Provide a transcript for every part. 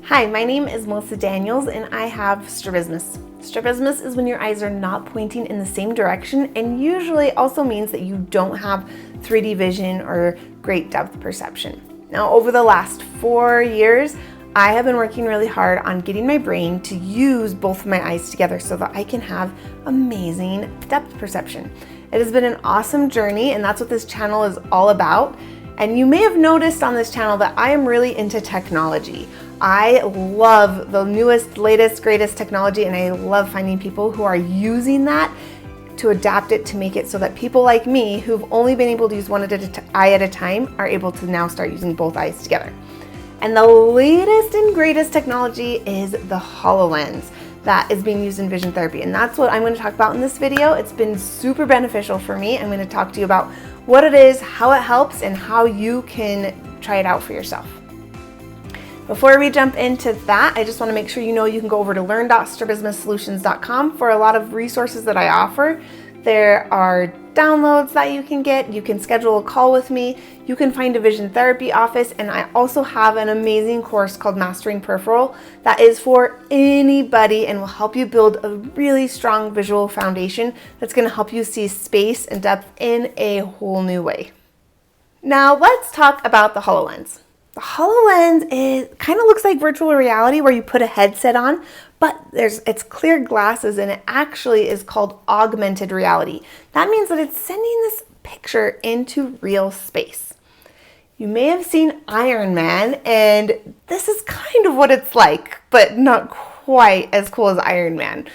Hi, my name is Melissa Daniels and I have strabismus. Strabismus is when your eyes are not pointing in the same direction and usually also means that you don't have 3D vision or great depth perception. Now, over the last 4 years, I have been working really hard on getting my brain to use both of my eyes together so that I can have amazing depth perception. It has been an awesome journey and that's what this channel is all about. And you may have noticed on this channel that I am really into technology. I love the newest, latest, greatest technology, and I love finding people who are using that to adapt it to make it so that people like me who've only been able to use one eye at a time are able to now start using both eyes together. And the latest and greatest technology is the HoloLens that is being used in vision therapy. And that's what I'm going to talk about in this video. It's been super beneficial for me. I'm going to talk to you about what it is, how it helps, and how you can try it out for yourself. Before we jump into that, I just want to make sure you know you can go over to learn.strabismussolutions.com for a lot of resources that I offer. There are downloads that you can get. You can schedule a call with me. You can find a vision therapy office. And I also have an amazing course called Mastering Peripheral that is for anybody and will help you build a really strong visual foundation that's going to help you see space and depth in a whole new way. Now let's talk about the HoloLens. The HoloLens kind of looks like virtual reality where you put a headset on, but it's clear glasses and it actually is called augmented reality. That means that it's sending this picture into real space. You may have seen Iron Man, and this is kind of what it's like, but not quite as cool as Iron Man.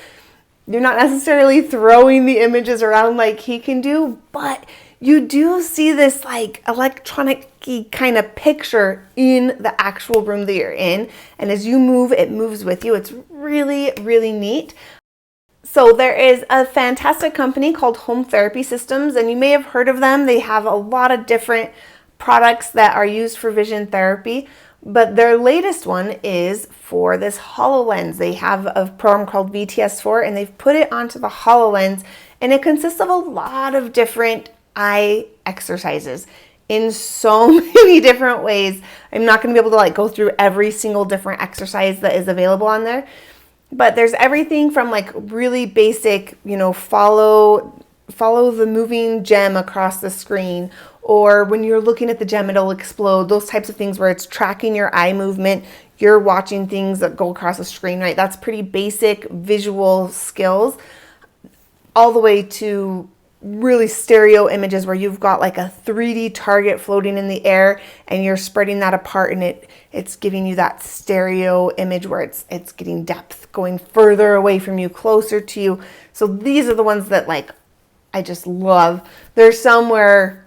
You're not necessarily throwing the images around like he can do, but you do see this like electronic-y kind of picture in the actual room that you're in. And as you move, it moves with you. It's really, really neat. So there is a fantastic company called Home Therapy Systems, and you may have heard of them. They have a lot of different products that are used for vision therapy, but their latest one is for this HoloLens. They have a program called VTS4, and they've put it onto the HoloLens, and it consists of a lot of different eye exercises in so many different ways. I'm not going to be able to go through every single different exercise that is available on there, but there's everything from really basic, follow the moving gem across the screen, or when you're looking at the gem, it'll explode. Those types of things where it's tracking your eye movement. You're watching things that go across the screen, right? That's pretty basic visual skills, all the way to really stereo images where you've got a 3D target floating in the air and you're spreading that apart and it's giving you that stereo image where it's getting depth, going further away from you, closer to you. So these are the ones that I just love. There's some where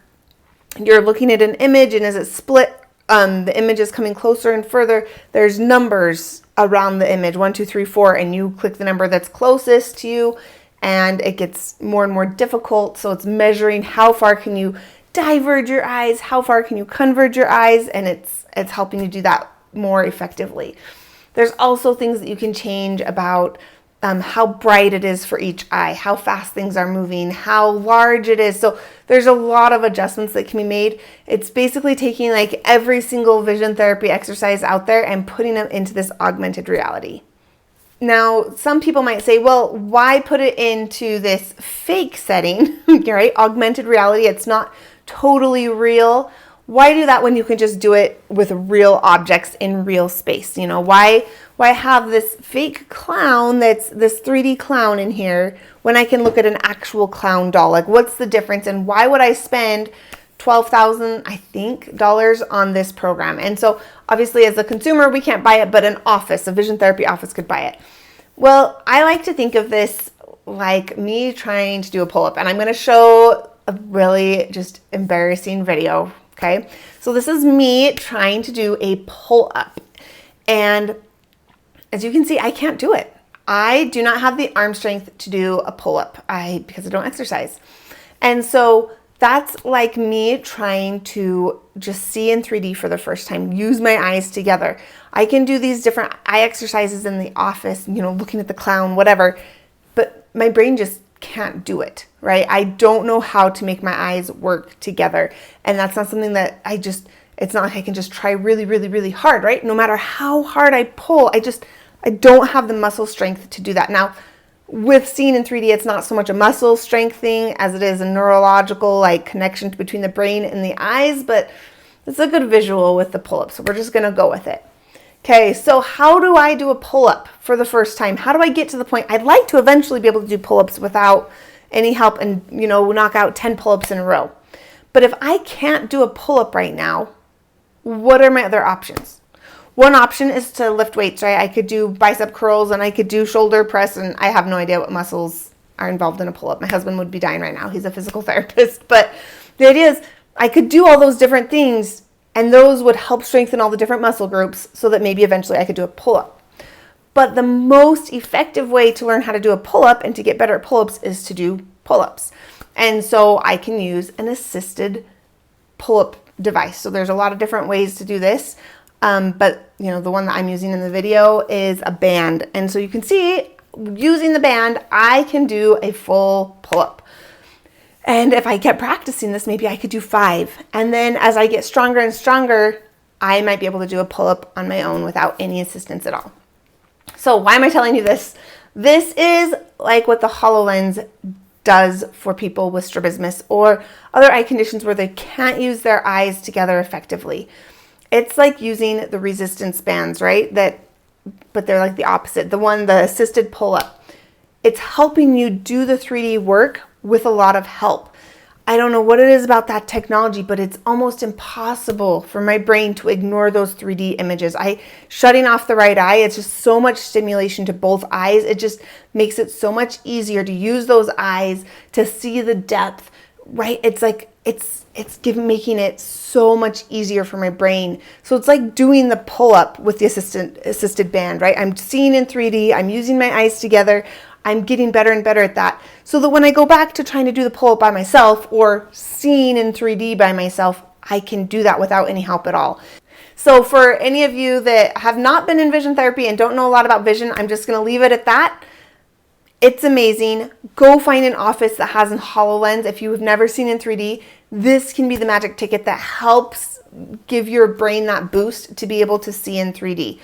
you're looking at an image and as it split, the image is coming closer and further. There's numbers around the image, 1, 2, 3, 4, and you click the number that's closest to you, and it gets more and more difficult. So it's measuring how far can you diverge your eyes, how far can you converge your eyes, and it's helping you do that more effectively. There's also things that you can change about how bright it is for each eye, how fast things are moving, how large it is. So there's a lot of adjustments that can be made. It's basically taking every single vision therapy exercise out there and putting them into this augmented reality. Now, some people might say, well, why put it into this fake setting, right? Augmented reality, it's not totally real. Why do that when you can just do it with real objects in real space? Why have this fake clown that's this 3D clown in here when I can look at an actual clown doll? What's the difference? And why would I spend $12,000, I think, on this program? And so obviously as a consumer, we can't buy it, but an office, a vision therapy office could buy it. Well, I like to think of this like me trying to do a pull-up, and I'm going to show a really just embarrassing video. Okay. So this is me trying to do a pull-up, and as you can see, I can't do it. I do not have the arm strength to do a pull-up because I don't exercise. And so that's like me trying to just see in 3D for the first time, use my eyes together. I can do these different eye exercises in the office, looking at the clown, whatever, but my brain just can't do it, right? I don't know how to make my eyes work together. And that's not something that it's not like I can just try really, really, really hard, right? No matter how hard I pull, I don't have the muscle strength to do that. Now, with seeing in 3D, it's not so much a muscle strength thing as it is a neurological like connection between the brain and the eyes, but it's a good visual with the pull-up. So we're just gonna go with it. Okay, so how do I do a pull-up for the first time? How do I get to the point? I'd like to eventually be able to do pull-ups without any help and, knock out 10 pull-ups in a row. But if I can't do a pull-up right now, what are my other options? One option is to lift weights, right? I could do bicep curls and I could do shoulder press, and I have no idea what muscles are involved in a pull-up. My husband would be dying right now. He's a physical therapist. But the idea is I could do all those different things, and those would help strengthen all the different muscle groups so that maybe eventually I could do a pull-up. But the most effective way to learn how to do a pull-up and to get better at pull-ups is to do pull-ups. And so I can use an assisted pull-up device. So there's a lot of different ways to do this. But the one that I'm using in the video is a band. And so you can see using the band, I can do a full pull-up. And if I kept practicing this, maybe I could do 5. And then as I get stronger and stronger, I might be able to do a pull-up on my own without any assistance at all. So why am I telling you this? This is like what the HoloLens does for people with strabismus or other eye conditions where they can't use their eyes together effectively. It's like using the resistance bands, right? But they're like the opposite. The assisted pull-up. It's helping you do the 3D work with a lot of help. I don't know what it is about that technology, but it's almost impossible for my brain to ignore those 3D images. Shutting off the right eye, it's just so much stimulation to both eyes. It just makes it so much easier to use those eyes to see the depth, right? It's like, making it so much easier for my brain. So it's like doing the pull-up with the assisted band, right? I'm seeing in 3D, I'm using my eyes together, I'm getting better and better at that. So that when I go back to trying to do the pull-up by myself or seeing in 3D by myself, I can do that without any help at all. So for any of you that have not been in vision therapy and don't know a lot about vision, I'm just gonna leave it at that. It's amazing. Go find an office that has a HoloLens. If you have never seen in 3D, this can be the magic ticket that helps give your brain that boost to be able to see in 3D.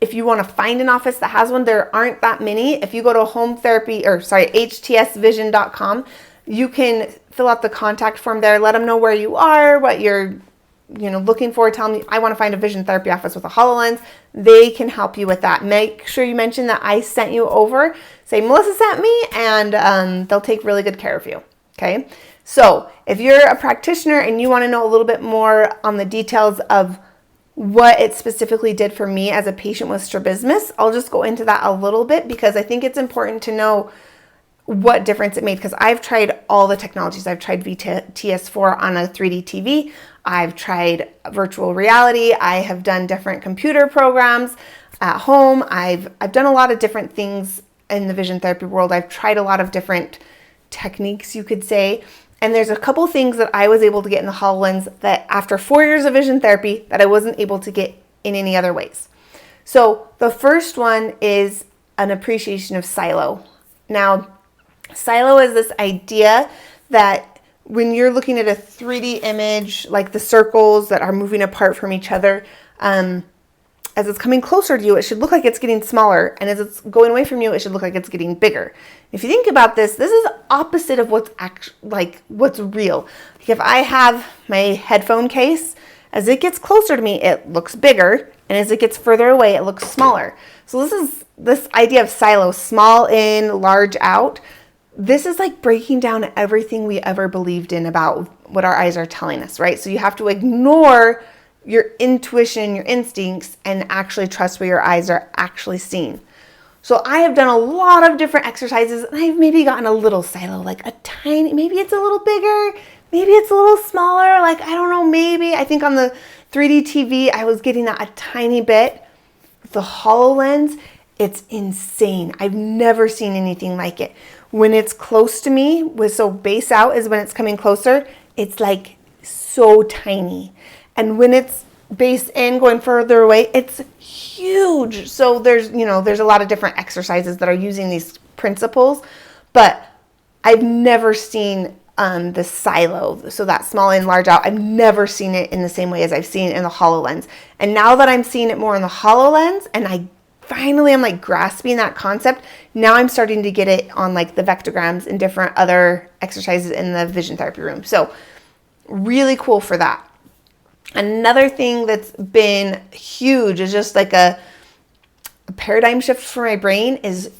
If you want to find an office that has one, there aren't that many. If you go to htsvision.com, you can fill out the contact form there. Let them know where you are, what you're looking for. Tell them, I want to find a vision therapy office with a HoloLens. They can help you with that. Make sure you mention that I sent you over. Say, Melissa sent me, and they'll take really good care of you. Okay? So if you're a practitioner and you want to know a little bit more on the details of what it specifically did for me as a patient with strabismus, I'll just go into that a little bit because I think it's important to know what difference it made, because I've tried all the technologies. I've tried VTS4 on a 3D TV. I've tried virtual reality. I have done different computer programs at home. I've done a lot of different things in the vision therapy world. I've tried a lot of different techniques, you could say. And there's a couple things that I was able to get in the HoloLens that after 4 years of vision therapy that I wasn't able to get in any other ways. So the first one is an appreciation of silo. Now, silo is this idea that when you're looking at a 3D image, like the circles that are moving apart from each other, as it's coming closer to you, it should look like it's getting smaller. And as it's going away from you, it should look like it's getting bigger. If you think about this, this is opposite of what's what's real. Like if I have my headphone case, as it gets closer to me, it looks bigger. And as it gets further away, it looks smaller. So this is this idea of silo, small in, large out. This is like breaking down everything we ever believed in about what our eyes are telling us, right? So you have to ignore your intuition, your instincts, and actually trust what your eyes are actually seeing. So I have done a lot of different exercises, and I've maybe gotten a little silo, like a tiny, maybe it's a little bigger, maybe it's a little smaller, like I don't know, maybe. I think on the 3D TV, I was getting that a tiny bit. The HoloLens, it's insane. I've never seen anything like it. When it's close to me, so base out is when it's coming closer, it's like so tiny. And when it's base in going further away, it's huge. So there's a lot of different exercises that are using these principles, but I've never seen the silo, so that small in, large out, I've never seen it in the same way as I've seen it in the HoloLens. And now that I'm seeing it more in the HoloLens, and I finally am like grasping that concept, now I'm starting to get it on like the vectograms and different other exercises in the vision therapy room. So really cool for that. Another thing that's been huge is just like a paradigm shift for my brain is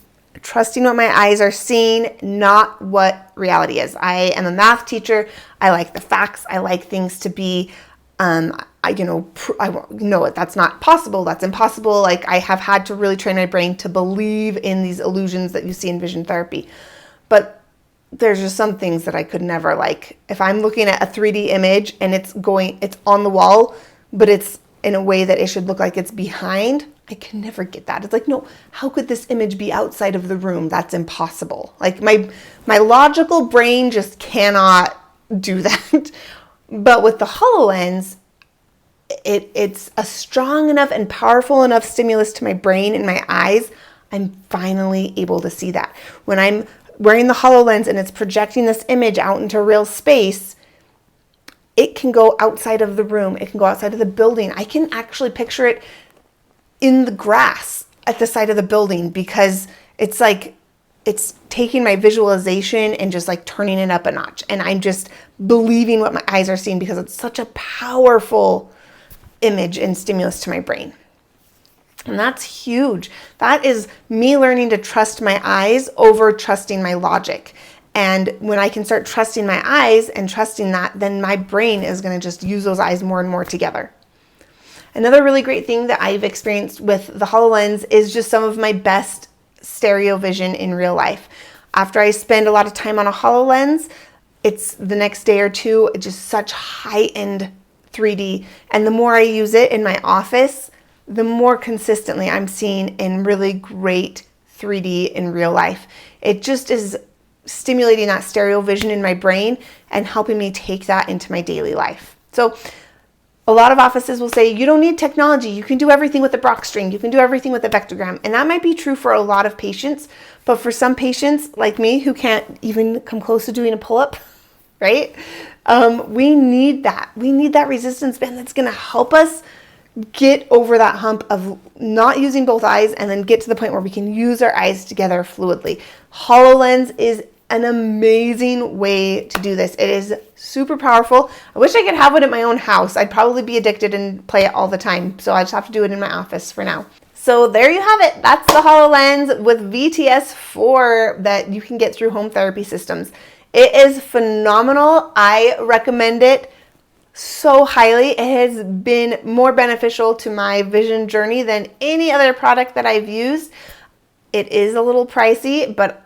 trusting what my eyes are seeing, not what reality is. I am a math teacher. I like the facts. I like things to be, I know that's not possible. That's impossible. Like I have had to really train my brain to believe in these illusions that you see in vision therapy. But there's just some things that I could never like. If I'm looking at a 3D image and it's on the wall, but it's in a way that it should look like it's behind, I can never get that. It's like, no, how could this image be outside of the room? That's impossible. Like my logical brain just cannot do that. But with the HoloLens, it's a strong enough and powerful enough stimulus to my brain and my eyes. I'm finally able to see that. When I'm wearing the HoloLens and it's projecting this image out into real space, it can go outside of the room. It can go outside of the building. I can actually picture it in the grass at the side of the building because it's like it's taking my visualization and just like turning it up a notch. And I'm just believing what my eyes are seeing because it's such a powerful image and stimulus to my brain. And that's huge. That is me learning to trust my eyes over trusting my logic. And when I can start trusting my eyes and trusting that, then my brain is going to just use those eyes more and more together. Another really great thing that I've experienced with the HoloLens is just some of my best stereo vision in real life. After I spend a lot of time on a HoloLens, it's the next day or two, just such heightened 3D. And the more I use it in my office, the more consistently I'm seeing in really great 3D in real life. It just is stimulating that stereo vision in my brain and helping me take that into my daily life. So a lot of offices will say, you don't need technology. You can do everything with a Brock string. You can do everything with a vectogram. And that might be true for a lot of patients. But for some patients like me who can't even come close to doing a pull-up, right? We need that. We need that resistance band that's going to help us get over that hump of not using both eyes and then get to the point where we can use our eyes together fluidly. HoloLens is an amazing way to do this. It is super powerful. I wish I could have it at my own house. I'd probably be addicted and play it all the time. So I just have to do it in my office for now. So there you have it. That's the HoloLens with VTS4 that you can get through home therapy systems. It is phenomenal. I recommend it so highly. It has been more beneficial to my vision journey than any other product that I've used. It is a little pricey, but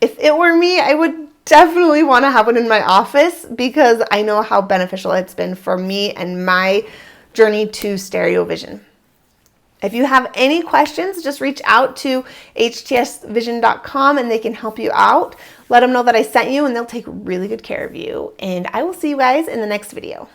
if it were me, I would definitely want to have one in my office because I know how beneficial it's been for me and my journey to stereo vision. If you have any questions, just reach out to htsvision.com and they can help you out. Let them know that I sent you and they'll take really good care of you. And I will see you guys in the next video.